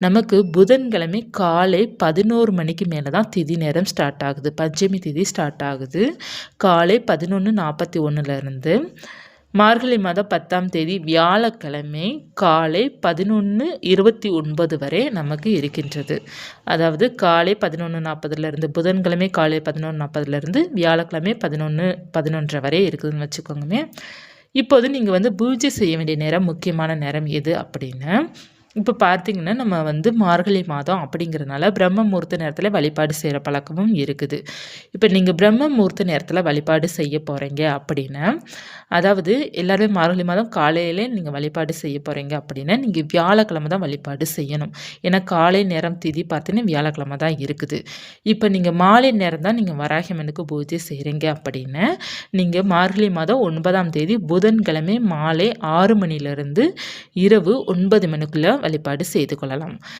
நமக்கு புதன்கிழமை காலை 11 மணிக்கு மேலே தான் திதி நேரம் ஸ்டார்ட் ஆகுது. பஞ்சமி திதி ஸ்டார்ட் ஆகுது. காலை 11:41லேருந்து மார்கழி மாதம் 10ஆம் தேதி வியாழக்கிழமை காலை 11:29 வரை நமக்கு இருக்கின்றது. அதாவது காலை 11:40லேருந்து புதன்கிழமை காலை 11:40லேருந்து வியாழக்கிழமை 11:11 வரை இருக்குதுன்னு வச்சுக்கோங்கமே. இப்போது நீங்கள் பூஜை செய்ய வேண்டிய நேரம், முக்கியமான நேரம் எது அப்படின்னு இப்போ பார்த்தீங்கன்னா, நம்ம மார்கழி மாதம் அப்படிங்கிறனால பிரம்ம முகூர்த்த நேரத்தில் வழிபாடு செய்கிற பழக்கமும் இருக்குது. இப்போ நீங்கள் பிரம்ம முகூர்த்த நேரத்தில் வழிபாடு செய்ய போகிறீங்க அப்படின்னா, அதாவது எல்லாருமே மார்கழி மாதம் காலையிலே நீங்கள் வழிபாடு செய்ய போகிறீங்க அப்படின்னா, நீங்கள் வியாழக்கிழமை தான் வழிபாடு செய்யணும். ஏன்னா காலை நேரம் திதி பார்த்தீங்கன்னா வியாழக்கிழமை தான் இருக்குது. இப்போ நீங்கள் மாலை நேரம் தான் நீங்கள் வராகியம்மனுக்கு பூஜை செய்கிறீங்க அப்படின்னா, நீங்கள் மார்கழி மாதம் 9ஆம் தேதி புதன்கிழமை மாலை 6 மணிலேருந்து இரவு 9 மணிக்குள்ளே வழிபாடு செய்து கொள்ளலாம்.